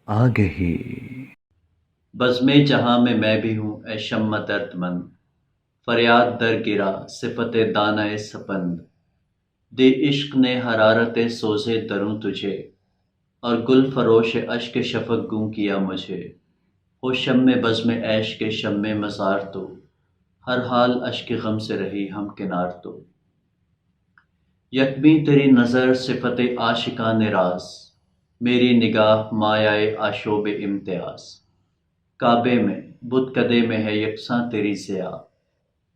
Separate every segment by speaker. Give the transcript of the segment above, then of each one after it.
Speaker 1: آگہی
Speaker 2: بزم جہاں میں بھی ہوں اے شمع درد مند، فریاد در گرا صفت دانہ سپند، دے عشق نے حرارت سوزے دروں تجھے، اور گل فروش اشک شفق گوں کیا مجھے، ہو شمع بزم عیش کے شمع مزار تو، ہر حال اشک غم سے رہی ہم کنار تو، یکمی تیری نظر صفت عاشقان راز، میری نگاہ مایہ آشوب امتیاز، کعبے میں بت کدے میں ہے یکساں تیری ضیا،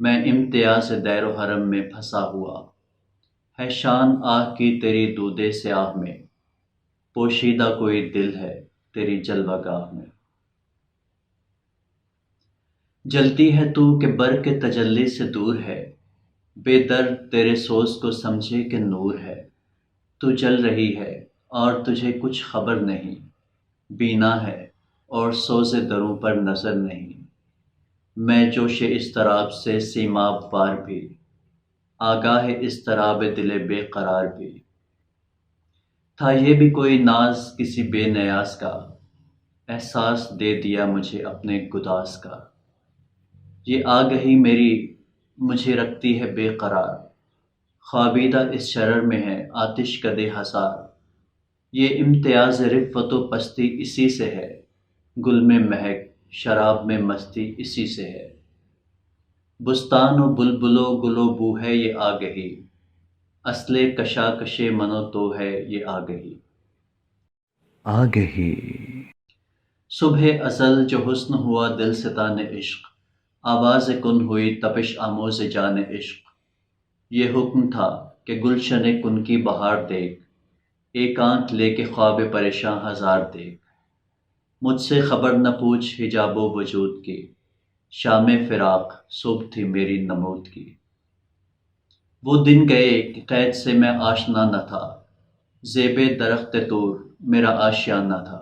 Speaker 2: میں امتیاز دیر و حرم میں پھنسا ہوا، ہے شان آہ کی تیری دود سیاہ میں، پوشیدہ کوئی دل ہے تیری جلوہ گاہ میں، جلتی ہے تو کہ برق تجلی سے دور ہے، بے درد تیرے سوز کو سمجھے کہ نور ہے، تو جل رہی ہے اور تجھے کچھ خبر نہیں، بینا ہے اور سوز دروں پر نظر نہیں، میں جوش اضطراب سے سیماب وار بھی، آگاہ اضطراب دل بے قرار بھی، تھا یہ بھی کوئی ناز کسی بے نیاز کا، احساس دے دیا مجھے اپنے گداز کا، یہ آگہی میری مجھے رکھتی ہے بے قرار، خوابیدہ اس شرر میں ہے آتش کدے ہزار، یہ امتیاز رفعت و پستی اسی سے ہے، گل میں مہک شراب میں مستی اسی سے ہے، بستان و بلبل و گل و بو ہے یہ آگہی، اصل کشاکش من و تو ہے یہ آگہی،
Speaker 1: آگہی
Speaker 2: صبح ازل جو حسن ہوا دل ستان عشق، آواز کن ہوئی تپش آموز جان عشق، یہ حکم تھا کہ گلشن کن کی بہار دیکھ، ایک آنکھ لے کے خواب پریشاں ہزار دیکھ، مجھ سے خبر نہ پوچھ حجاب و وجود کی، شام فراق صبح تھی میری نمود کی، وہ دن گئے کہ قید سے میں آشنا نہ تھا، زیب درخت طور میرا آشیانہ تھا،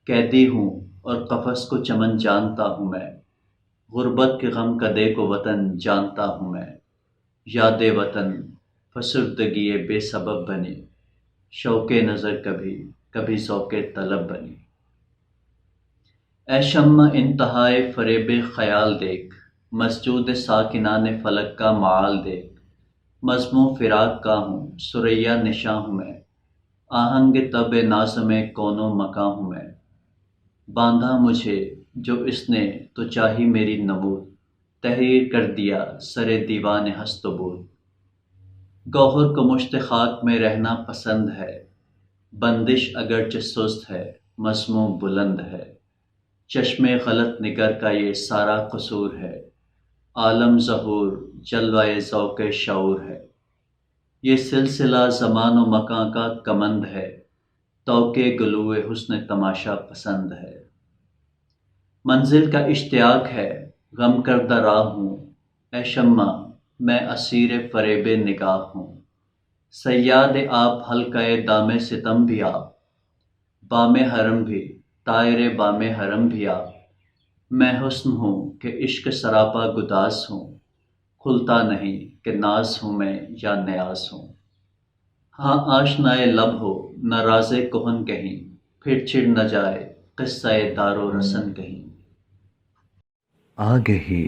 Speaker 2: قیدی ہوں اور قفس کو چمن جانتا ہوں میں، غربت کے غم کدے کو وطن جانتا ہوں میں، یاد وطن فسردگی بے سبب بنی، شوق نظر کبھی کبھی ذوق طلب بنی، اے شمع انتہائے فریب خیال دیکھ، مسجود ساکنان فلک کا معال دیکھ، مضموں فراق کا ہوں ثریا نشاں ہوں میں، آہنگ طب نازم کون و مکاں ہوں میں، باندھا مجھے جو اس نے تو چاہی میری نمود، تحریر کر دیا سر دیوان ہست و بود، گوہر کو مشت خاک میں رہنا پسند ہے، بندش اگرچہ سست ہے مسموع بلند ہے، چشم غلط نگر کا یہ سارا قصور ہے، عالم ظہور جلوہ ذوق شعور ہے، یہ سلسلہ زمان و مکاں کا کمند ہے، توقع گلو حسن تماشا پسند ہے، منزل کا اشتیاق ہے غم کردہ راہ ہوں، اے شمع میں اسیر فریب نگاہ ہوں، صیاد آپ حلقہ دام ستم بھی آپ، بام حرم بھی طائر بام حرم بھی آپ، میں حسن ہوں کہ عشق سراپا گداز ہوں، کھلتا نہیں کہ ناز ہوں میں یا نیاز ہوں، ہاں آشنائے لب ہو نہ راز کہن کہیں، پھر چھڑ نہ جائے قصہ دار و رسن کہیں،
Speaker 1: آگہی